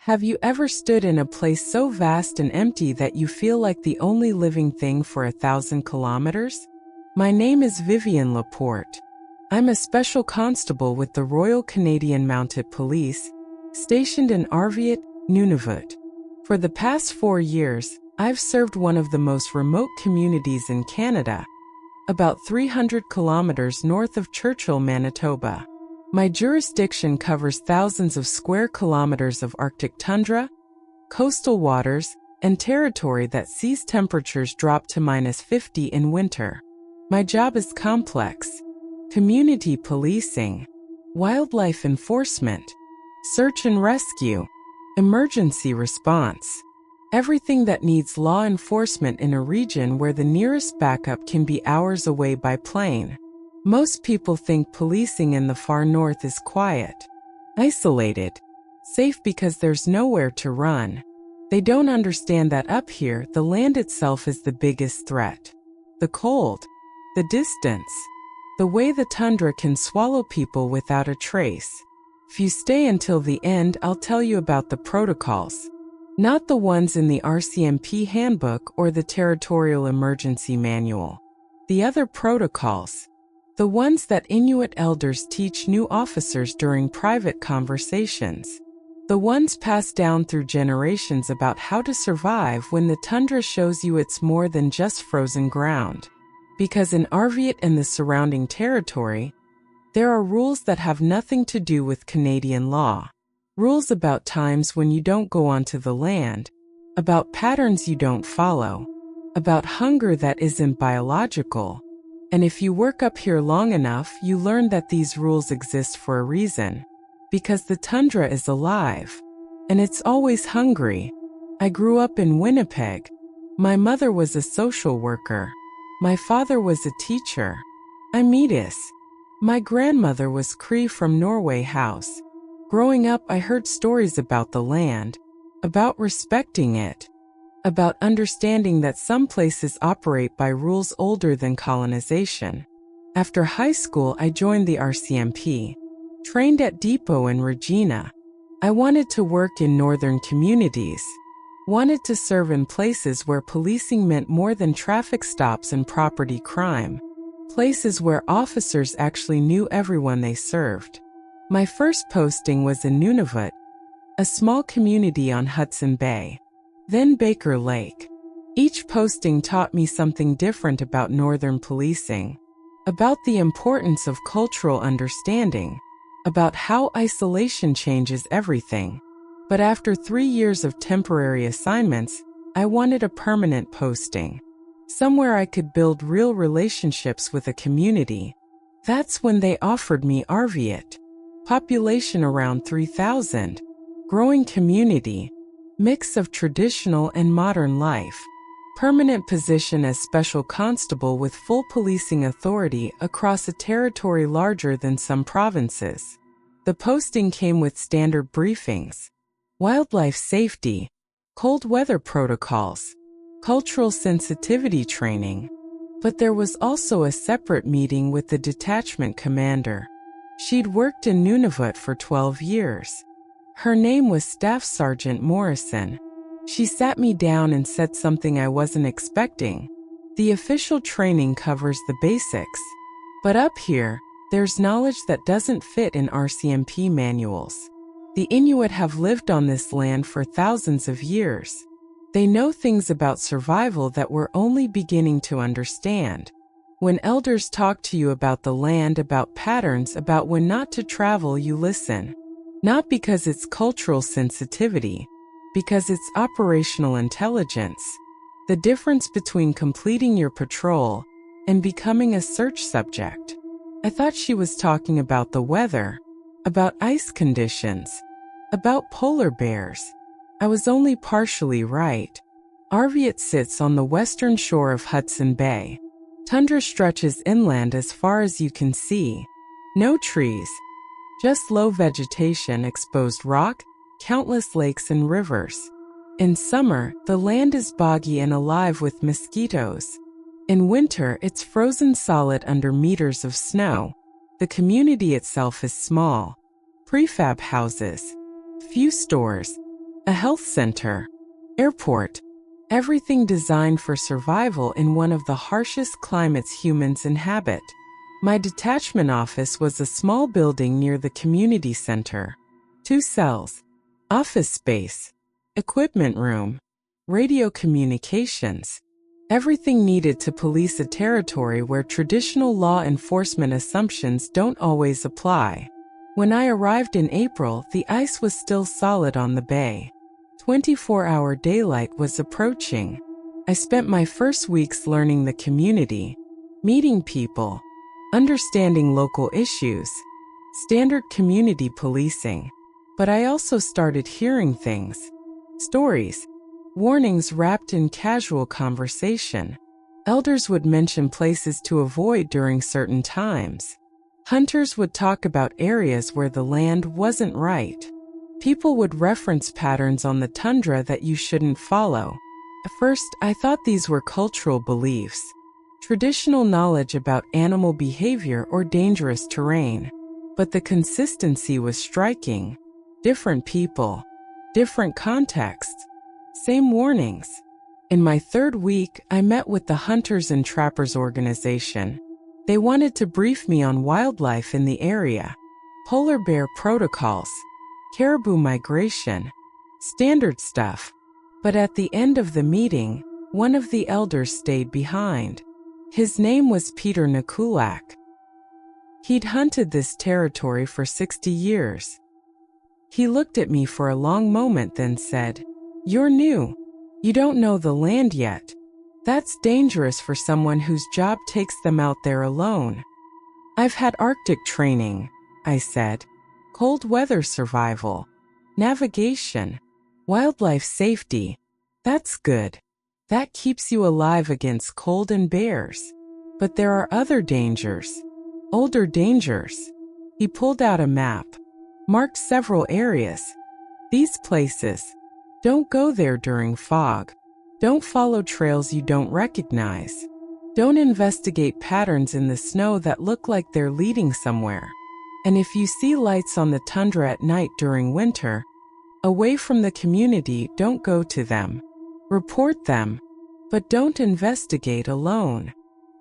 Have you ever stood in a place so vast and empty that you feel like the only living thing for 1,000 kilometers? My name is Vivian Laporte. I'm a Special Constable with the Royal Canadian Mounted Police, stationed in Arviat, Nunavut. For the past 4 years, I've served one of the most remote communities in Canada, about 300 kilometers north of Churchill, Manitoba. My jurisdiction covers thousands of square kilometers of Arctic tundra, coastal waters, and territory that sees temperatures drop to -50 in winter. My job is complex: community policing, wildlife enforcement, search and rescue, emergency response. Everything that needs law enforcement in a region where the nearest backup can be hours away by plane. Most people think policing in the far north is quiet, isolated, safe because there's nowhere to run. They don't understand that up here, the land itself is the biggest threat. The cold, the distance, the way the tundra can swallow people without a trace. If you stay until the end, I'll tell you about the protocols, not the ones in the RCMP handbook or the Territorial Emergency Manual. The other protocols, the ones that Inuit elders teach new officers during private conversations. The ones passed down through generations about how to survive when the tundra shows you it's more than just frozen ground. Because in Arviat and the surrounding territory, there are rules that have nothing to do with Canadian law. Rules about times when you don't go onto the land, about patterns you don't follow, about hunger that isn't biological. And if you work up here long enough, you learn that these rules exist for a reason. Because the tundra is alive. And it's always hungry. I grew up in Winnipeg. My mother was a social worker. My father was a teacher. I'm Metis. My grandmother was Cree from Norway House. Growing up, I heard stories about the land, about respecting it, about understanding that some places operate by rules older than colonization. After high school, I joined the RCMP, trained at Depot in Regina. I wanted to work in northern communities, wanted to serve in places where policing meant more than traffic stops and property crime, places where officers actually knew everyone they served. My first posting was in Nunavut, a small community on Hudson Bay, then Baker Lake. Each posting taught me something different about northern policing, about the importance of cultural understanding, about how isolation changes everything. But after 3 years of temporary assignments, I wanted a permanent posting, somewhere I could build real relationships with a community. That's when they offered me Arviat. Population around 3,000, growing community, mix of traditional and modern life. Permanent position as Special Constable with full policing authority across a territory larger than some provinces. The posting came with standard briefings, wildlife safety, cold weather protocols, cultural sensitivity training. But there was also a separate meeting with the detachment commander. She'd worked in Nunavut for 12 years. Her name was Staff Sergeant Morrison. She sat me down and said something I wasn't expecting. The official training covers the basics, but up here, there's knowledge that doesn't fit in RCMP manuals. The Inuit have lived on this land for thousands of years. They know things about survival that we're only beginning to understand. When elders talk to you about the land, about patterns, about when not to travel, you listen. Not because it's cultural sensitivity, because it's operational intelligence. The difference between completing your patrol and becoming a search subject. I thought she was talking about the weather, about ice conditions, about polar bears. I was only partially right. Arviat sits on the western shore of Hudson Bay. Tundra stretches inland as far as you can see. No trees, just low vegetation, exposed rock, countless lakes and rivers. In summer, the land is boggy and alive with mosquitoes. In winter, it's frozen solid under meters of snow. The community itself is small. Prefab houses, few stores, a health center, airport, everything designed for survival in one of the harshest climates humans inhabit. My detachment office was a small building near the community center. 2 cells, office space, equipment room, radio communications, everything needed to police a territory where traditional law enforcement assumptions don't always apply. When I arrived in April, the ice was still solid on the bay. 24-hour daylight was approaching. I spent my first weeks learning the community, meeting people, understanding local issues, standard community policing. But I also started hearing things, stories, warnings wrapped in casual conversation. Elders would mention places to avoid during certain times. Hunters would talk about areas where the land wasn't right. People would reference patterns on the tundra that you shouldn't follow. At first, I thought these were cultural beliefs, traditional knowledge about animal behavior or dangerous terrain. But the consistency was striking. Different people, different contexts, same warnings. In my 3rd week, I met with the Hunters and Trappers organization. They wanted to brief me on wildlife in the area, polar bear protocols, caribou migration, standard stuff. But at the end of the meeting, one of the elders stayed behind. His name was Peter Nakoolak. He'd hunted this territory for 60 years. He looked at me for a long moment, then said, "You're new. You don't know the land yet. That's dangerous for someone whose job takes them out there alone." "I've had Arctic training," I said. "Cold weather survival, navigation, wildlife safety. That's good. That keeps you alive against cold and bears. But there are other dangers, older dangers." He pulled out a map, marked several areas. "These places. Don't go there during fog. Don't follow trails you don't recognize. Don't investigate patterns in the snow that look like they're leading somewhere. And if you see lights on the tundra at night during winter, away from the community, don't go to them. Report them, but don't investigate alone."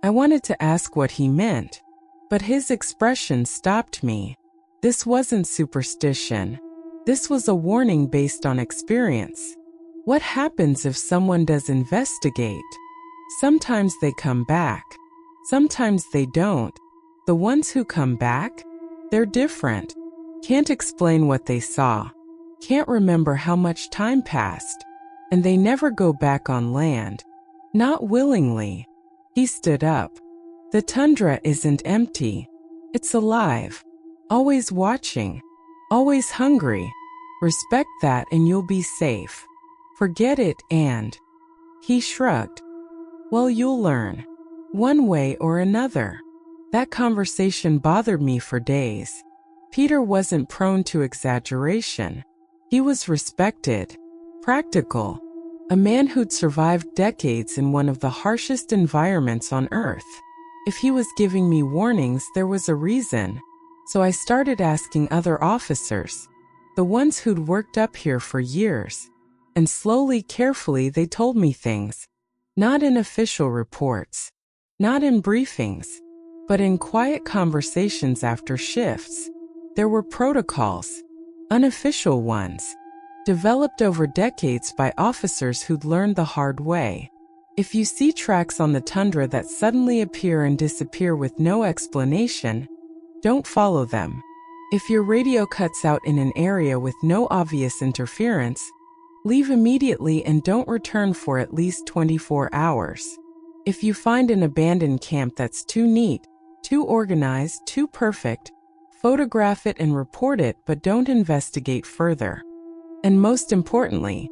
I wanted to ask what he meant, but his expression stopped me. This wasn't superstition. This was a warning based on experience. What happens if someone does investigate? Sometimes they come back. Sometimes they don't. The ones who come back? They're different. Can't explain what they saw. Can't remember how much time passed. And they never go back on land. Not willingly. He stood up. "The tundra isn't empty. It's alive. Always watching. Always hungry. Respect that and you'll be safe. Forget it and..." He shrugged. "Well, you'll learn. One way or another." That conversation bothered me for days. Peter wasn't prone to exaggeration. He was respected, practical, a man who'd survived decades in one of the harshest environments on Earth. If he was giving me warnings, there was a reason. So I started asking other officers, the ones who'd worked up here for years. And slowly, carefully, they told me things. Not in official reports, not in briefings, but in quiet conversations after shifts. There were protocols, unofficial ones, developed over decades by officers who'd learned the hard way. If you see tracks on the tundra that suddenly appear and disappear with no explanation, don't follow them. If your radio cuts out in an area with no obvious interference, leave immediately and don't return for at least 24 hours. If you find an abandoned camp that's too neat, too organized, too perfect, photograph it and report it, but don't investigate further. And most importantly,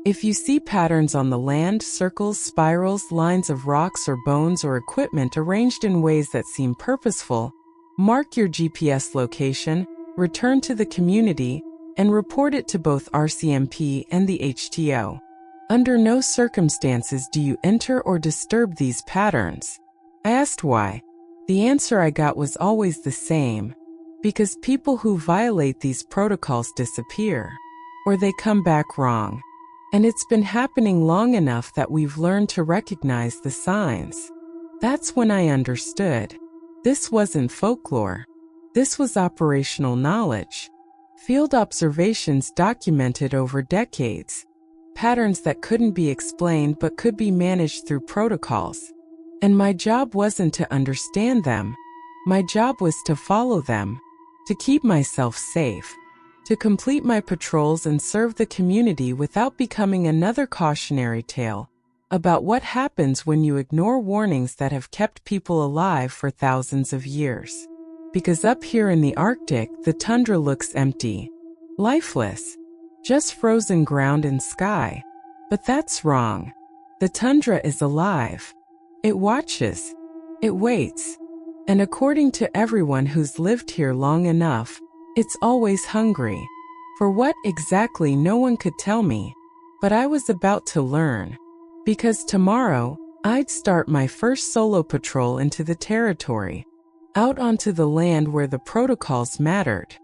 if you see patterns on the land, circles, spirals, lines of rocks or bones or equipment arranged in ways that seem purposeful, mark your GPS location, return to the community, and report it to both RCMP and the HTO. Under no circumstances do you enter or disturb these patterns. I asked why. The answer I got was always the same. Because people who violate these protocols disappear. or they come back wrong. And it's been happening long enough that we've learned to recognize the signs. That's when I understood. This wasn't folklore. This was operational knowledge. Field observations documented over decades. Patterns that couldn't be explained but could be managed through protocols. And my job wasn't to understand them. My job was to follow them, to keep myself safe, to complete my patrols and serve the community without becoming another cautionary tale about what happens when you ignore warnings that have kept people alive for thousands of years. Because up here in the Arctic, the tundra looks empty, lifeless, just frozen ground and sky. But that's wrong. The tundra is alive. It watches. It waits. And according to everyone who's lived here long enough, it's always hungry. For what exactly, no one could tell me. But I was about to learn. Because tomorrow, I'd start my first solo patrol into the territory. Out onto the land where the protocols mattered.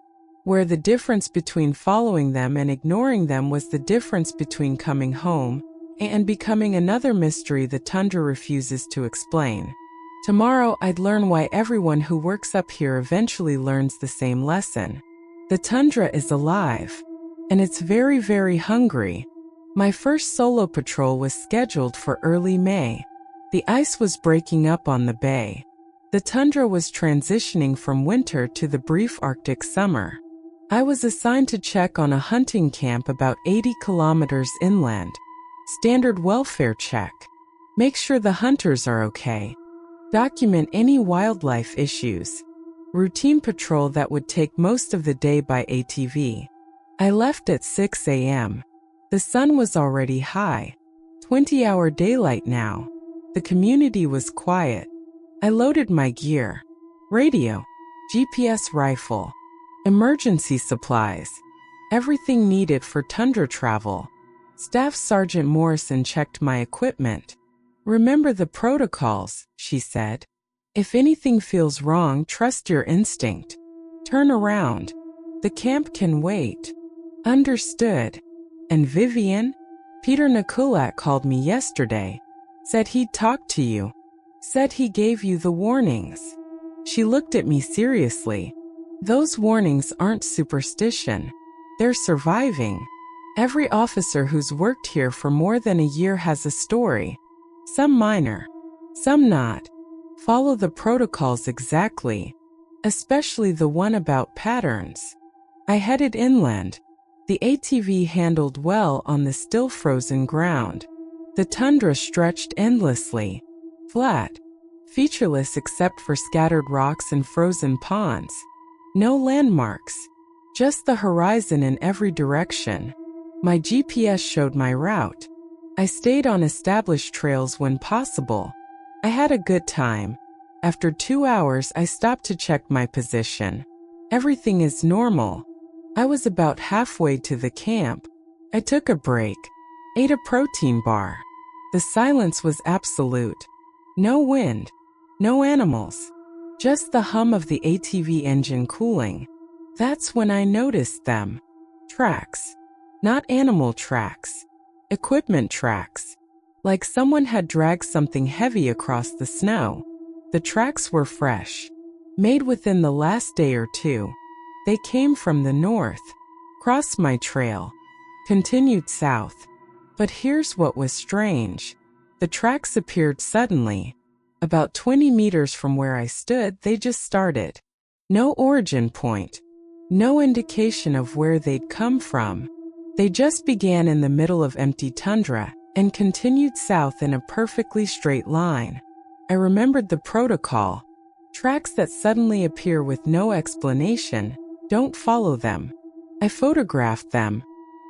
Where the difference between following them and ignoring them was the difference between coming home and becoming another mystery the tundra refuses to explain. Tomorrow I'd learn why everyone who works up here eventually learns the same lesson. The tundra is alive. And it's very, very hungry. My first solo patrol was scheduled for early May. The ice was breaking up on the bay. The tundra was transitioning from winter to the brief Arctic summer. I was assigned to check on a hunting camp about 80 kilometers inland. Standard welfare check. Make sure the hunters are okay. Document any wildlife issues. Routine patrol that would take most of the day by ATV. I left at 6 a.m. The sun was already high. 20-hour daylight now. The community was quiet. I loaded my gear. Radio. GPS rifle. Emergency supplies. Everything needed for tundra travel. Staff Sergeant Morrison checked my equipment. Remember the protocols, she said. If anything feels wrong, trust your instinct. Turn around. The camp can wait. Understood. And Vivian? Peter Nakoolak called me yesterday. Said he'd talked to you. Said he gave you the warnings. She looked at me seriously. Those warnings aren't superstition. They're surviving. Every officer who's worked here for more than a year has a story. Some minor, some not. Follow the protocols exactly, especially the one about patterns. I headed inland. The ATV handled well on the still frozen ground. The tundra stretched endlessly, flat, featureless except for scattered rocks and frozen ponds. No landmarks, just the horizon in every direction. My GPS showed my route. I stayed on established trails when possible. I had a good time. After 2 hours, I stopped to check my position. Everything is normal. I was about halfway to the camp. I took a break, ate a protein bar. The silence was absolute. No wind, no animals, just the hum of the ATV engine cooling. That's when I noticed them. Tracks. Not animal tracks. Equipment tracks. Like someone had dragged something heavy across the snow. The tracks were fresh. Made within the last day or two. They came from the north. Crossed my trail. Continued south. But here's what was strange. The tracks appeared suddenly. About 20 meters from where I stood, they just started. No origin point. No indication of where they'd come from. They just began in the middle of empty tundra and continued south in a perfectly straight line. I remembered the protocol. Tracks that suddenly appear with no explanation, don't follow them. I photographed them,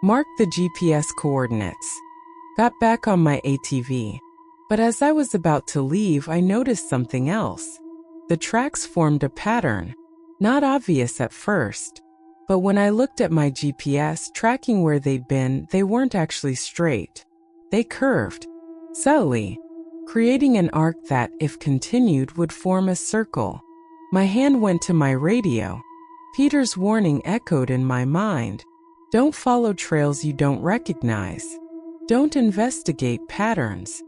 marked the GPS coordinates, got back on my ATV. But as I was about to leave, I noticed something else. The tracks formed a pattern, not obvious at first. But when I looked at my GPS, tracking where they'd been, they weren't actually straight. They curved, subtly, creating an arc that, if continued, would form a circle. My hand went to my radio. Peter's warning echoed in my mind. Don't follow trails you don't recognize. Don't investigate patterns.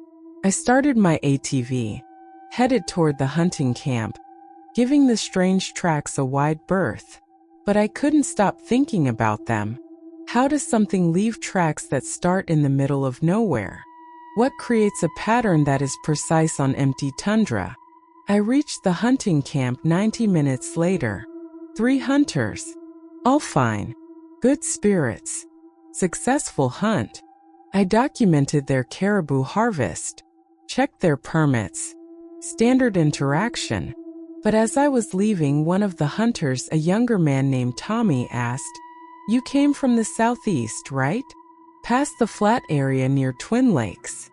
I started my ATV, headed toward the hunting camp, giving the strange tracks a wide berth. But I couldn't stop thinking about them. How does something leave tracks that start in the middle of nowhere? What creates a pattern that is precise on empty tundra? I reached the hunting camp 90 minutes later. 3 hunters. All fine. Good spirits. Successful hunt. I documented their caribou harvest. Checked their permits. Standard interaction. But as I was leaving, one of the hunters, a younger man named Tommy, asked, "You came from the southeast, right? Past the flat area near Twin Lakes?"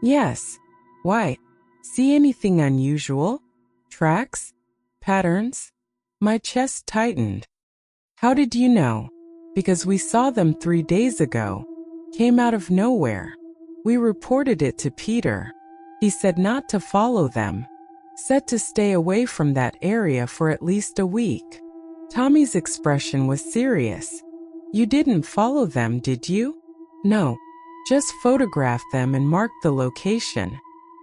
"Yes." "Why? See anything unusual? Tracks? Patterns?" My chest tightened. "How did you know?" "Because we saw them 3 days ago. Came out of nowhere. We reported it to Peter. He said not to follow them. Said to stay away from that area for at least a week." Tommy's expression was serious. "You didn't follow them, did you?" "No. Just photographed them and marked the location."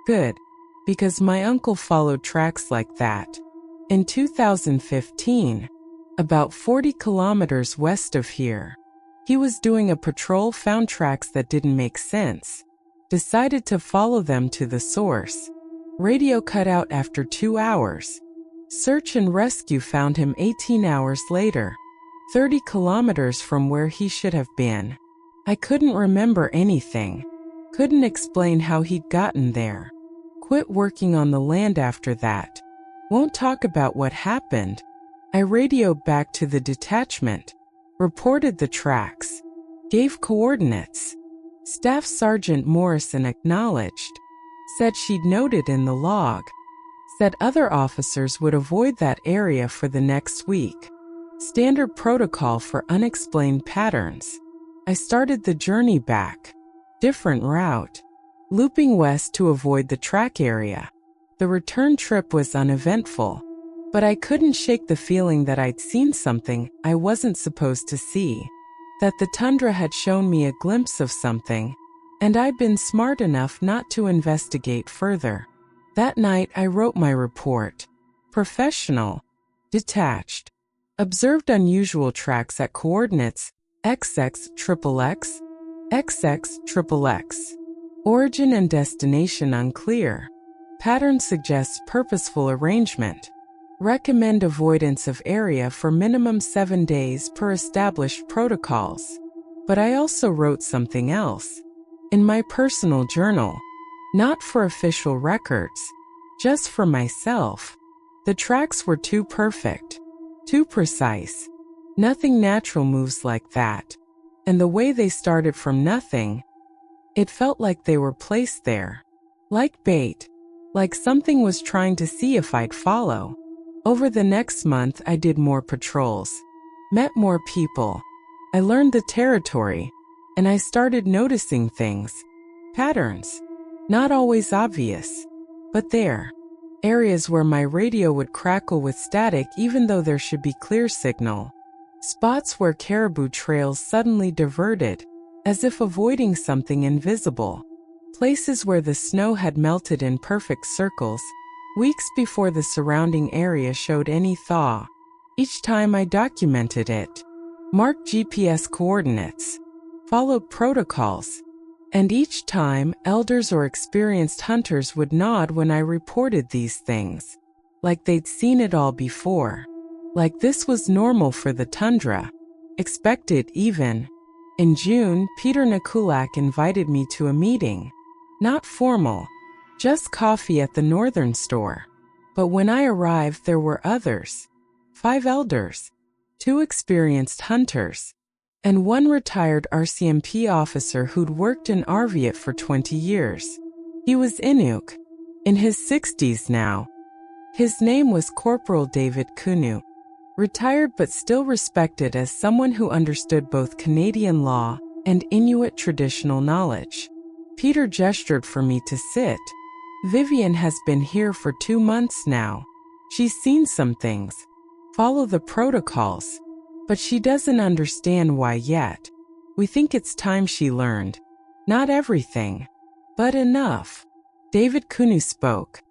"Good. Because my uncle followed tracks like that. In 2015, about 40 kilometers west of here, he was doing a patrol, found tracks that didn't make sense. Decided to follow them to the source. Radio cut out after 2 hours. Search and rescue found him 18 hours later, 30 kilometers from where he should have been. I couldn't remember anything. Couldn't explain how he'd gotten there. Quit working on the land after that. Won't talk about what happened. I radioed back to the detachment. Reported the tracks. Gave coordinates. Staff Sergeant Morrison acknowledged. Said she'd noted in the log. Said other officers would avoid that area for the next week. Standard protocol for unexplained patterns. I started the journey back. Different route. Looping west to avoid the track area. The return trip was uneventful. But I couldn't shake the feeling that I'd seen something I wasn't supposed to see. That the tundra had shown me a glimpse of something, and I'd been smart enough not to investigate further. That night I wrote my report. Professional. Detached. Observed unusual tracks at coordinates XXXX, XXXX. Origin and destination unclear. Pattern suggests purposeful arrangement. Recommend avoidance of area for minimum 7 days per established protocols. But I also wrote something else. In my personal journal. Not for official records. Just for myself. The tracks were too perfect. Too precise. Nothing natural moves like that. And the way they started from nothing, it felt like they were placed there. Like bait. Like something was trying to see if I'd follow. Over the next month I did more patrols. Met more people. I learned the territory. And I started noticing things. Patterns. Not always obvious. But there. Areas where my radio would crackle with static even though there should be clear signal. Spots where caribou trails suddenly diverted, as if avoiding something invisible. Places where the snow had melted in perfect circles, weeks before the surrounding area showed any thaw. Each time I documented it. Marked GPS coordinates. Followed protocols. And each time, elders or experienced hunters would nod when I reported these things. Like they'd seen it all before. Like this was normal for the tundra. Expected even. In June, Peter Nakoolak invited me to a meeting. Not formal. Just coffee at the northern store. But when I arrived, there were others. 5 elders. 2 experienced hunters. And 1 retired RCMP officer who'd worked in Arviat for 20 years. He was Inuk. In his 60s now. His name was Corporal David Kunu. Retired but still respected as someone who understood both Canadian law and Inuit traditional knowledge. Peter gestured for me to sit. Vivian has been here for 2 months now. She's seen some things. Follow the protocols. But she doesn't understand why yet. We think it's time she learned. Not everything, but enough. David Kunu spoke.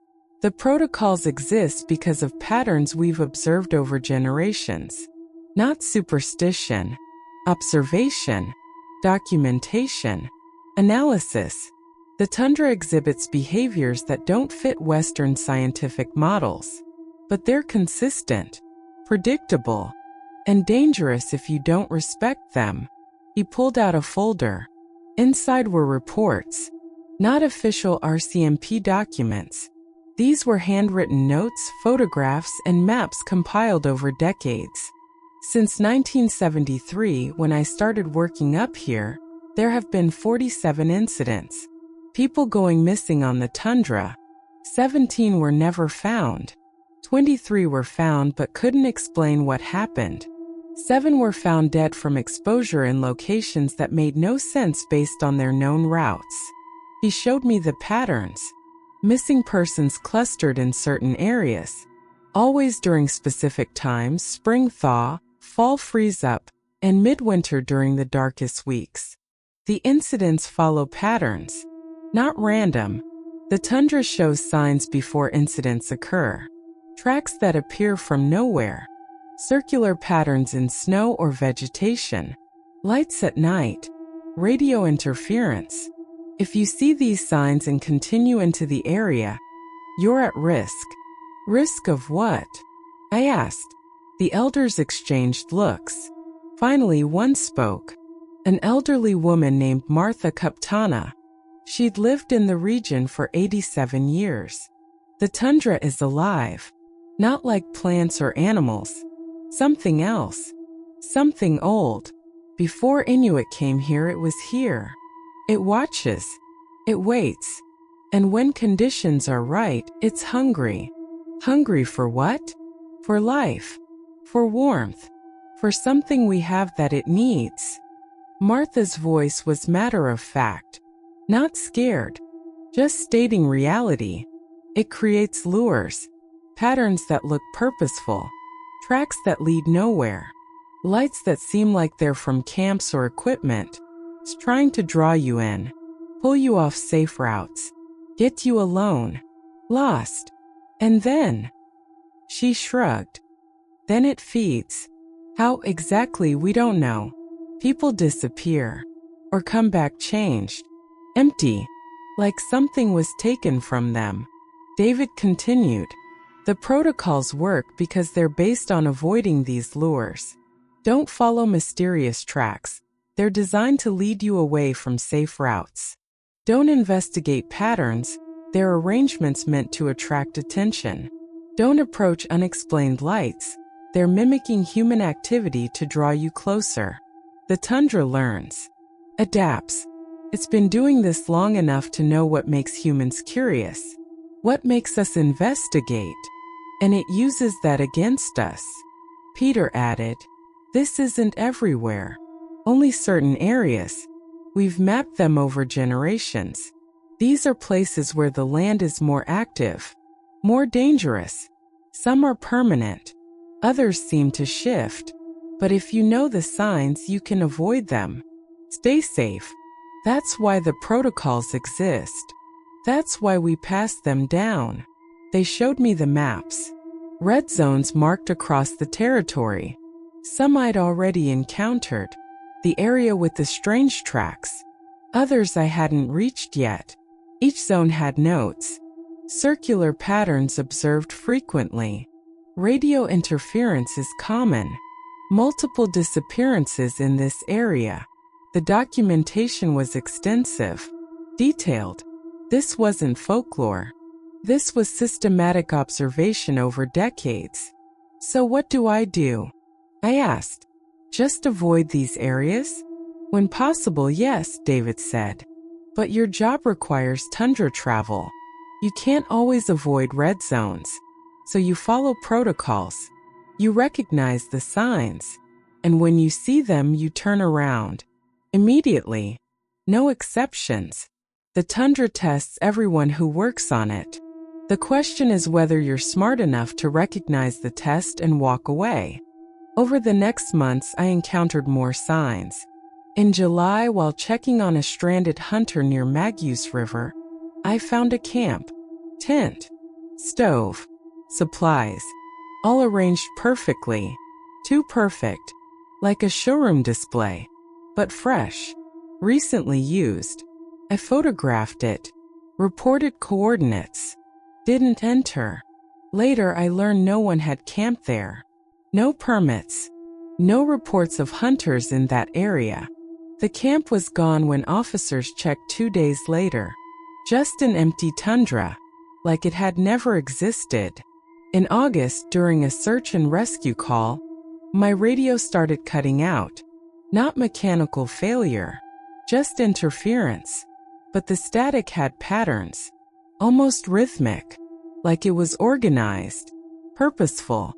The protocols exist because of patterns we've observed over generations. Not superstition. Observation. Documentation. Analysis. The tundra exhibits behaviors that don't fit Western scientific models. But they're consistent, predictable, and dangerous if you don't respect them. He pulled out a folder. Inside were reports, not official RCMP documents. These were handwritten notes, photographs, and maps compiled over decades. Since 1973, when I started working up here, there have been 47 incidents. People going missing on the tundra. 17 were never found. 23 were found but couldn't explain what happened. 7 were found dead from exposure in locations that made no sense based on their known routes. He showed me the patterns. Missing persons clustered in certain areas. Always during specific times: spring thaw, fall freeze up, and midwinter during the darkest weeks. The incidents follow patterns, not random. The tundra shows signs before incidents occur. Tracks that appear from nowhere. Circular patterns in snow or vegetation. Lights at night. Radio interference. If you see these signs and continue into the area, you're at risk. Risk of what? I asked. The elders exchanged looks. Finally, one spoke. An elderly woman named Martha Kaptana. She'd lived in the region for 87 years. The tundra is alive. Not like plants or animals. Something else. Something old. Before Inuit came here, it was here. It watches. It waits. And when conditions are right, it's hungry. Hungry for what? For life. For warmth. For something we have that it needs. Martha's voice was matter of fact. Not scared. Just stating reality. It creates lures. Patterns that look purposeful. Tracks that lead nowhere. Lights that seem like they're from camps or equipment. It's trying to draw you in. Pull you off safe routes. Get you alone. Lost. And then? She shrugged. Then it feeds. How exactly, we don't know. People disappear. Or come back changed. Empty. Like something was taken from them. David continued. The protocols work because they're based on avoiding these lures. Don't follow mysterious tracks. They're designed to lead you away from safe routes. Don't investigate patterns. They're arrangements meant to attract attention. Don't approach unexplained lights. They're mimicking human activity to draw you closer. The tundra learns. Adapts. It's been doing this long enough to know what makes humans curious. What makes us investigate. And it uses that against us. Peter added, this isn't everywhere. Only certain areas. We've mapped them over generations. These are places where the land is more active, more dangerous. Some are permanent. Others seem to shift. But if you know the signs, you can avoid them. Stay safe. That's why the protocols exist. That's why we pass them down. They showed me the maps. Red zones marked across the territory. Some I'd already encountered. The area with the strange tracks. Others I hadn't reached yet. Each zone had notes. Circular patterns observed frequently. Radio interference is common. Multiple disappearances in this area. The documentation was extensive. Detailed. This wasn't folklore. This was systematic observation over decades. So what do? I asked. Just avoid these areas? When possible, yes, David said. But your job requires tundra travel. You can't always avoid red zones. So you follow protocols. You recognize the signs. And when you see them, you turn around. Immediately. No exceptions. The tundra tests everyone who works on it. The question is whether you're smart enough to recognize the test and walk away. Over the next months, I encountered more signs. In July, while checking on a stranded hunter near Magus River, I found a camp, tent, stove, supplies, all arranged perfectly. Too perfect, like a showroom display, but fresh, recently used. I photographed it, reported coordinates, didn't enter. Later, I learned no one had camped there. No permits, no reports of hunters in that area. The camp was gone when officers checked 2 days later. Just an empty tundra, like it had never existed. In August, during a search and rescue call, my radio started cutting out. Not mechanical failure, just interference. But the static had patterns, almost rhythmic, like it was organized, purposeful.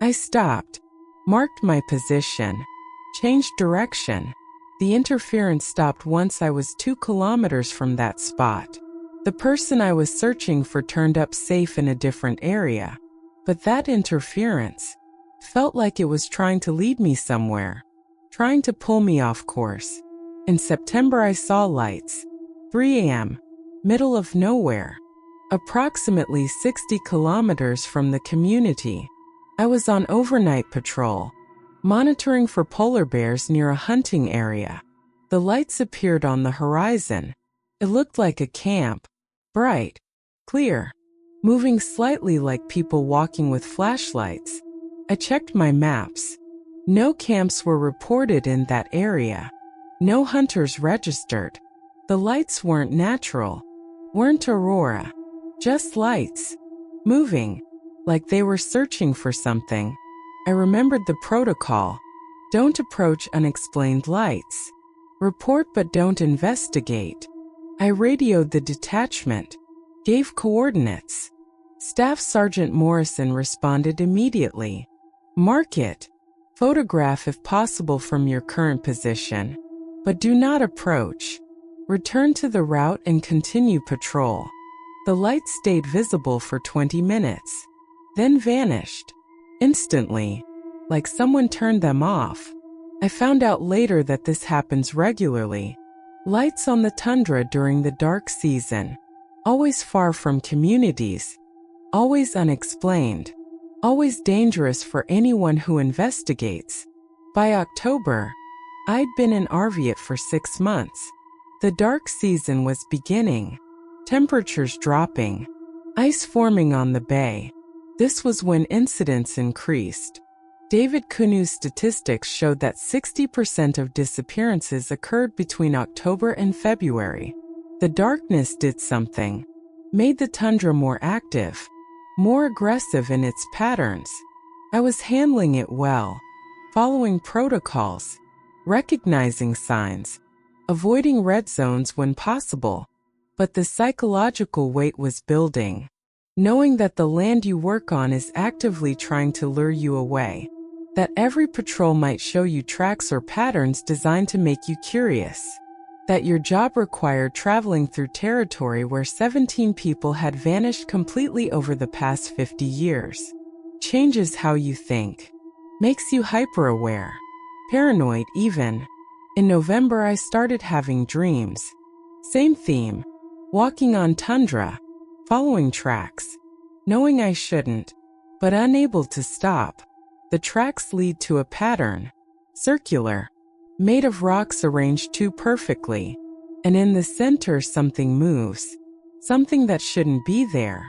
I stopped, marked my position, changed direction. The interference stopped once I was 2 kilometers from that spot. The person I was searching for turned up safe in a different area. But that interference felt like it was trying to lead me somewhere, trying to pull me off course. In September, I saw lights. 3 a.m., middle of nowhere, approximately 60 kilometers from the community. I was on overnight patrol, monitoring for polar bears near a hunting area. The lights appeared on the horizon. It looked like a camp, bright, clear, moving slightly like people walking with flashlights. I checked my maps. No camps were reported in that area. No hunters registered. The lights weren't natural, weren't aurora, just lights, moving, like they were searching for something. I remembered the protocol. Don't approach unexplained lights. Report but don't investigate. I radioed the detachment, gave coordinates. Staff Sergeant Morrison responded immediately. Mark it. Photograph if possible from your current position. But do not approach. Return to the route and continue patrol. The lights stayed visible for 20 minutes, then vanished. Instantly, like someone turned them off. I found out later that this happens regularly. Lights on the tundra during the dark season. Always far from communities. Always unexplained. Always dangerous for anyone who investigates. By October, I'd been in Arviat for 6 months. The dark season was beginning. Temperatures dropping. Ice forming on the bay. This was when incidents increased. David Kunu's statistics showed that 60% of disappearances occurred between October and February. The darkness did something. Made the tundra more active. More aggressive in its patterns. I was handling it well. Following protocols. Recognizing signs. Avoiding red zones when possible. But the psychological weight was building. Knowing that the land you work on is actively trying to lure you away. That every patrol might show you tracks or patterns designed to make you curious. That your job required traveling through territory where 17 people had vanished completely over the past 50 years. Changes how you think. Makes you hyper-aware. Paranoid even. In November, I started having dreams. Same theme. Walking on tundra. Following tracks. Knowing I shouldn't, but unable to stop. The tracks lead to a pattern. Circular. Made of rocks arranged too perfectly. And in the center something moves. Something that shouldn't be there.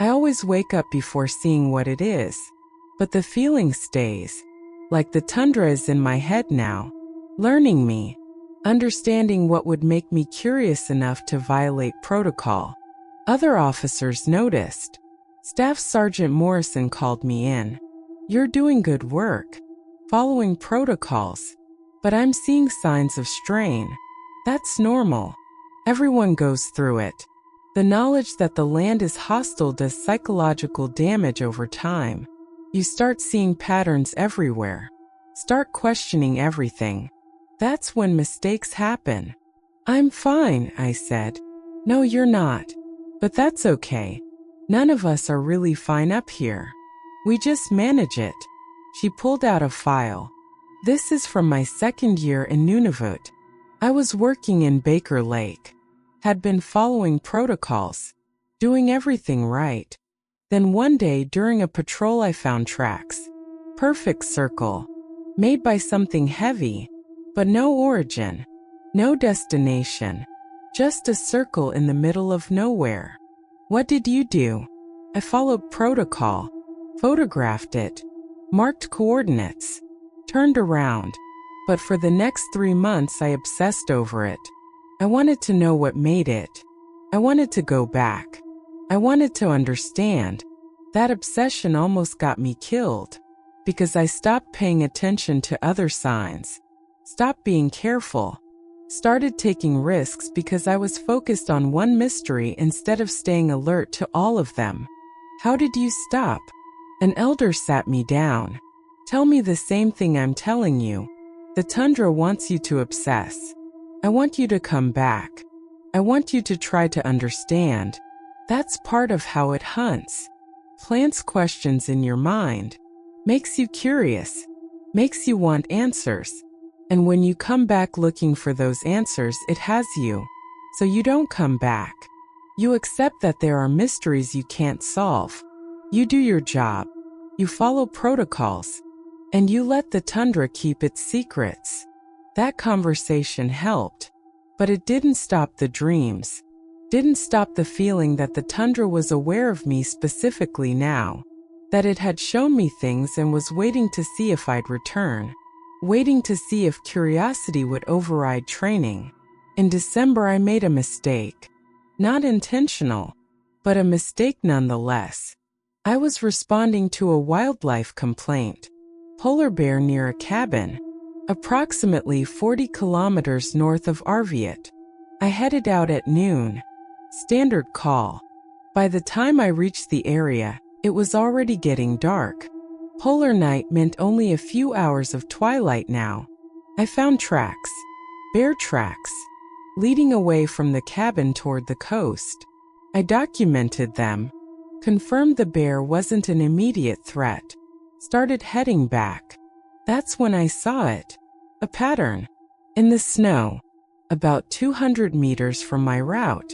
I always wake up before seeing what it is. But the feeling stays. Like the tundra is in my head now. Learning me. Understanding what would make me curious enough to violate protocol. Other officers noticed. Staff Sergeant Morrison called me in. You're doing good work. Following protocols. But I'm seeing signs of strain. That's normal. Everyone goes through it. The knowledge that the land is hostile does psychological damage over time. You start seeing patterns everywhere. Start questioning everything. That's when mistakes happen. I'm fine, I said. No, you're not. But that's okay. None of us are really fine up here. We just manage it. She pulled out a file. This is from my second year in Nunavut. I was working in Baker Lake, had been following protocols, doing everything right. Then one day during a patrol I found tracks. Perfect circle, made by something heavy, but no origin, no destination, just a circle in the middle of nowhere. What did you do? I followed protocol, photographed it, marked coordinates, turned around, but for the next 3 months I obsessed over it. I wanted to know what made it. I wanted to go back. I wanted to understand. That obsession almost got me killed, because I stopped paying attention to other signs, stopped being careful, started taking risks because I was focused on one mystery instead of staying alert to all of them. How did you stop? An elder sat me down. Tell me the same thing I'm telling you. The tundra wants you to obsess. I want you to come back. I want you to try to understand. That's part of how it hunts. Plants questions in your mind. Makes you curious. Makes you want answers. And when you come back looking for those answers, it has you. So you don't come back. You accept that there are mysteries you can't solve. You do your job. You follow protocols. And you let the tundra keep its secrets. That conversation helped. But it didn't stop the dreams. Didn't stop the feeling that the tundra was aware of me specifically now. That it had shown me things and was waiting to see if I'd return. Waiting to see if curiosity would override training. In December I made a mistake. Not intentional, but a mistake nonetheless. I was responding to a wildlife complaint. Polar bear near a cabin, approximately 40 kilometers north of Arviat. I headed out at noon. Standard call. By the time I reached the area, it was already getting dark. Polar night meant only a few hours of twilight now. I found tracks, bear tracks, leading away from the cabin toward the coast. I documented them, confirmed the bear wasn't an immediate threat, started heading back. That's when I saw it. A pattern. In the snow. About 200 meters from my route.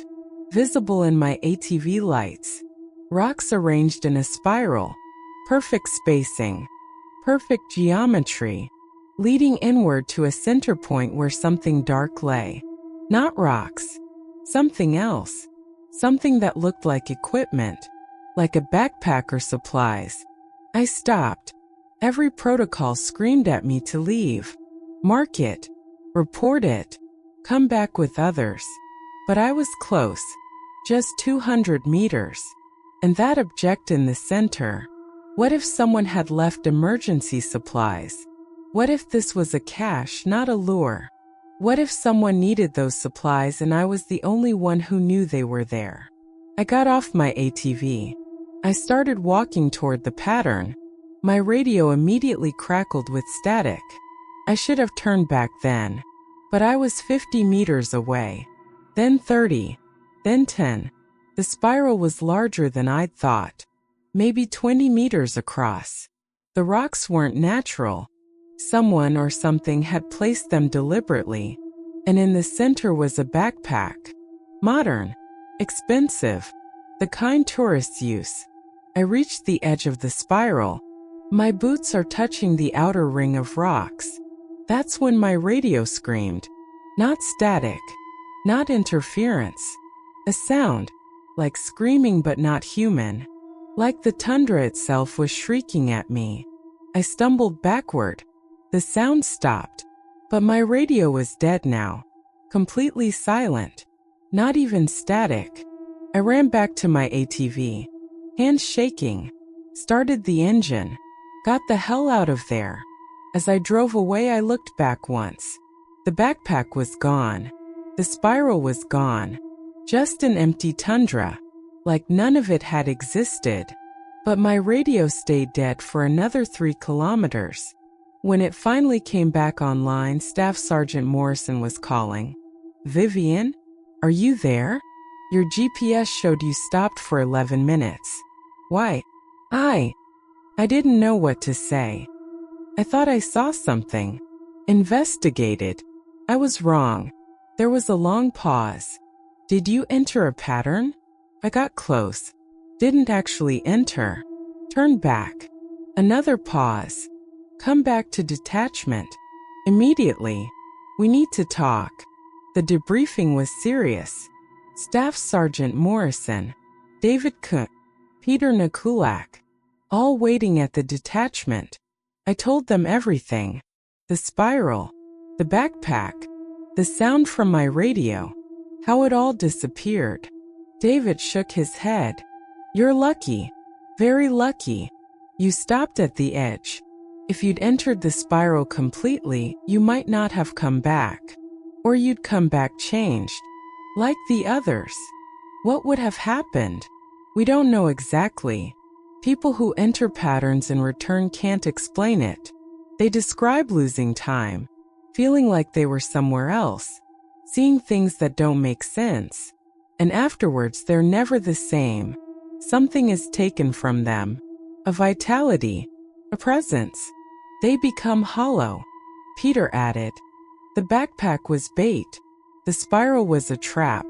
Visible in my ATV lights. Rocks arranged in a spiral. Perfect spacing. Perfect geometry. Leading inward to a center point where something dark lay. Not rocks. Something else. Something that looked like equipment. Like a backpack or supplies. I stopped. Every protocol screamed at me to leave. Mark it. Report it. Come back with others. But I was close. Just 200 meters. And that object in the center. What if someone had left emergency supplies? What if this was a cache, not a lure? What if someone needed those supplies and I was the only one who knew they were there? I got off my ATV. I started walking toward the pattern. My radio immediately crackled with static. I should have turned back then. But I was 50 meters away. Then 30. Then 10. The spiral was larger than I'd thought. Maybe 20 meters across. The rocks weren't natural. Someone or something had placed them deliberately. And in the center was a backpack. Modern. Expensive. The kind tourists use. I reached the edge of the spiral. My boots are touching the outer ring of rocks. That's when my radio screamed. Not static. Not interference. A sound. Like screaming but not human. Like the tundra itself was shrieking at me. I stumbled backward. The sound stopped. But my radio was dead now. Completely silent. Not even static. I ran back to my ATV. Hands shaking. Started the engine. Got the hell out of there. As I drove away, I looked back once. The backpack was gone. The spiral was gone. Just an empty tundra. Like none of it had existed. But my radio stayed dead for another 3 kilometers. When it finally came back online, Staff Sergeant Morrison was calling. Vivian? Are you there? Your GPS showed you stopped for 11 minutes. Why? I didn't know what to say. I thought I saw something. Investigated. I was wrong. There was a long pause. Did you enter a pattern? I got close. Didn't actually enter. Turn back. Another pause. Come back to detachment. Immediately. We need to talk. The debriefing was serious. Staff Sergeant Morrison, David Cook, Peter Nakoolak, all waiting at the detachment. I told them everything. The spiral, the backpack, the sound from my radio, how it all disappeared. David shook his head. You're lucky, very lucky. You stopped at the edge. If you'd entered the spiral completely, you might not have come back. Or you'd come back changed. Like the others. What would have happened? We don't know exactly. People who enter patterns and return can't explain it. They describe losing time, feeling like they were somewhere else, seeing things that don't make sense. And afterwards they're never the same. Something is taken from them. A vitality, a presence. They become hollow. Peter added. The backpack was bait. The spiral was a trap.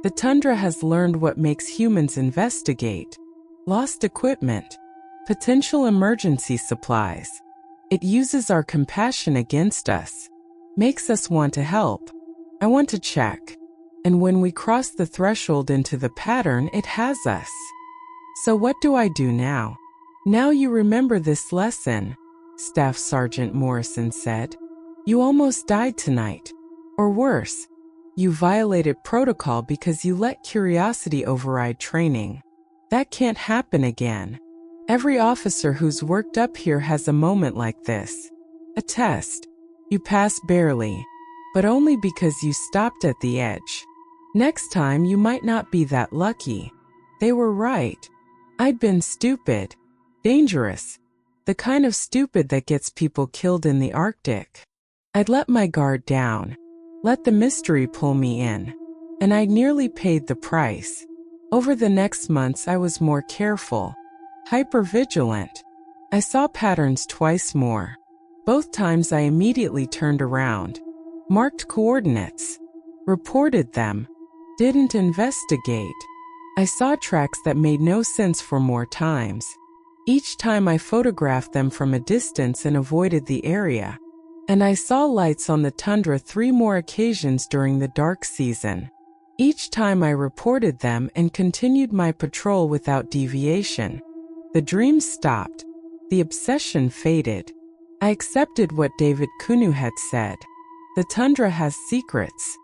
The Tundra has learned what makes humans investigate. Lost equipment. Potential emergency supplies. It uses our compassion against us. Makes us want to help. I want to check. And when we cross the threshold into the pattern, it has us. So what do I do now? Now you remember this lesson, Staff Sergeant Morrison said. You almost died tonight. Or worse, you violated protocol because you let curiosity override training. That can't happen again. Every officer who's worked up here has a moment like this. A test. You pass barely, but only because you stopped at the edge. Next time you might not be that lucky. They were right. I'd been stupid. Dangerous. The kind of stupid that gets people killed in the Arctic. I'd let my guard down. Let the mystery pull me in. And I nearly paid the price. Over the next months I was more careful. Hypervigilant. I saw patterns twice more. Both times I immediately turned around. Marked coordinates. Reported them. Didn't investigate. I saw tracks that made no sense for more times. Each time I photographed them from a distance and avoided the area. And I saw lights on the Tundra 3 more occasions during the dark season. Each time I reported them and continued my patrol without deviation. The dreams stopped. The obsession faded. I accepted what David Kunu had said. The Tundra has secrets.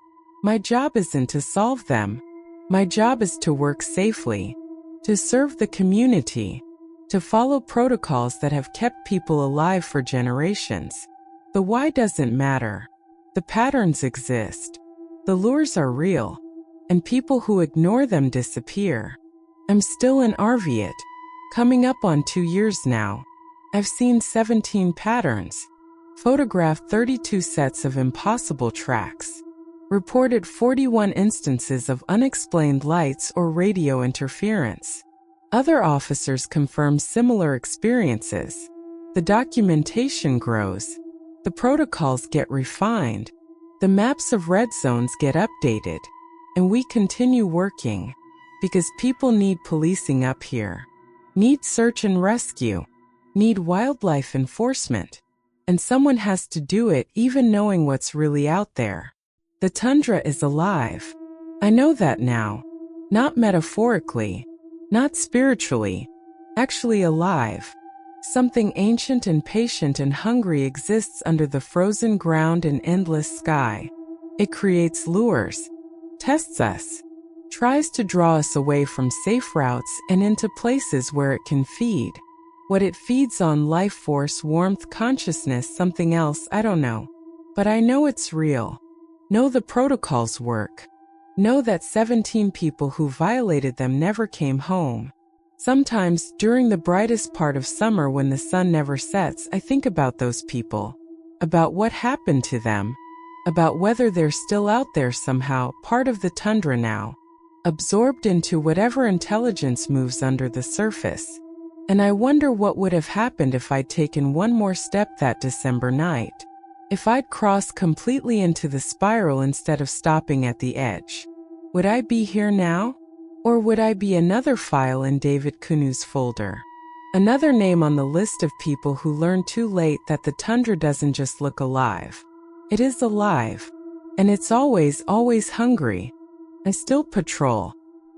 My job isn't to solve them. My job is to work safely, to serve the community, to follow protocols that have kept people alive for generations. The why doesn't matter. The patterns exist. The lures are real, and people who ignore them disappear. I'm still in Arviat, coming up on 2 years now. I've seen 17 patterns, photographed 32 sets of impossible tracks, reported 41 instances of unexplained lights or radio interference. Other officers confirm similar experiences. The documentation grows. The protocols get refined. The maps of red zones get updated. And we continue working. Because people need policing up here. Need search and rescue. Need wildlife enforcement. And someone has to do it even knowing what's really out there. The Tundra is alive. I know that now. Not metaphorically. Not spiritually. Actually alive. Something ancient and patient and hungry exists under the frozen ground and endless sky. It creates lures. Tests us. Tries to draw us away from safe routes and into places where it can feed. What it feeds on: life force, warmth, consciousness, something else, I don't know. But I know it's real. Know the protocols work. Know that 17 people who violated them never came home. Sometimes, during the brightest part of summer when the sun never sets, I think about those people. About what happened to them. About whether they're still out there somehow, part of the Tundra now. Absorbed into whatever intelligence moves under the surface. And I wonder what would have happened if I'd taken one more step that December night. If I'd cross completely into the spiral instead of stopping at the edge, would I be here now? Or would I be another file in David Kunu's folder? Another name on the list of people who learned too late that the tundra doesn't just look alive. It is alive. And it's always hungry. I still patrol.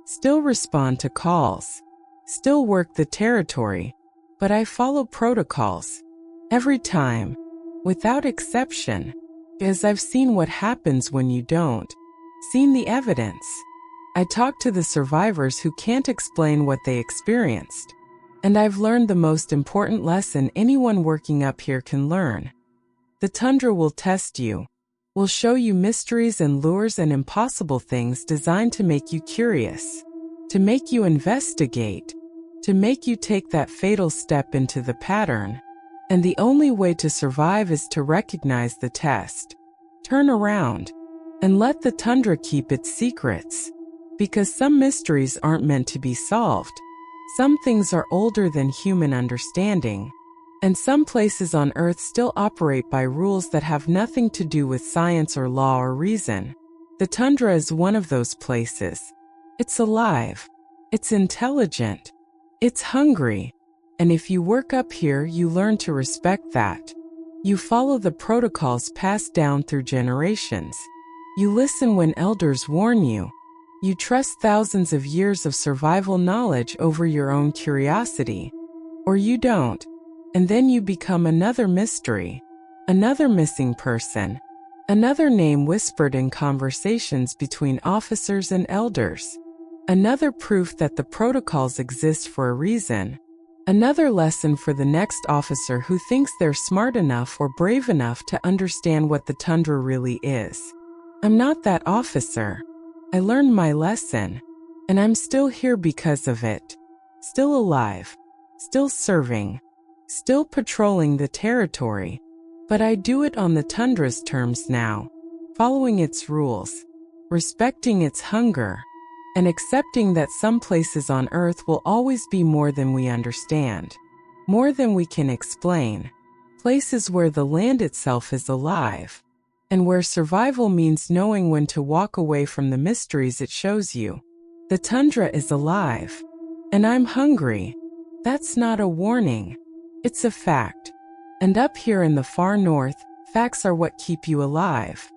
Still respond to calls. Still work the territory. But I follow protocols. Every time. Without exception. Because I've seen what happens when you don't. Seen the evidence. I talk to the survivors who can't explain what they experienced. And I've learned the most important lesson anyone working up here can learn. The tundra will test you. Will show you mysteries and lures and impossible things designed to make you curious. To make you investigate. To make you take that fatal step into the pattern. And the only way to survive is to recognize the test. Turn around. And let the tundra keep its secrets. Because some mysteries aren't meant to be solved. Some things are older than human understanding. And some places on Earth still operate by rules that have nothing to do with science or law or reason. The tundra is one of those places. It's alive. It's intelligent. It's hungry. And if you work up here, you learn to respect that. You follow the protocols passed down through generations. You listen when elders warn you. You trust thousands of years of survival knowledge over your own curiosity. Or you don't. And then you become another mystery. Another missing person. Another name whispered in conversations between officers and elders. Another proof that the protocols exist for a reason. Another lesson for the next officer who thinks they're smart enough or brave enough to understand what the tundra really is. I'm not that officer. I learned my lesson. And I'm still here because of it. Still alive. Still serving. Still patrolling the territory. But I do it on the tundra's terms now. Following its rules. Respecting its hunger. And accepting that some places on Earth will always be more than we understand. More than we can explain. Places where the land itself is alive. And where survival means knowing when to walk away from the mysteries it shows you. The tundra is alive. And I'm hungry. That's not a warning. It's a fact. And up here in the far north, facts are what keep you alive.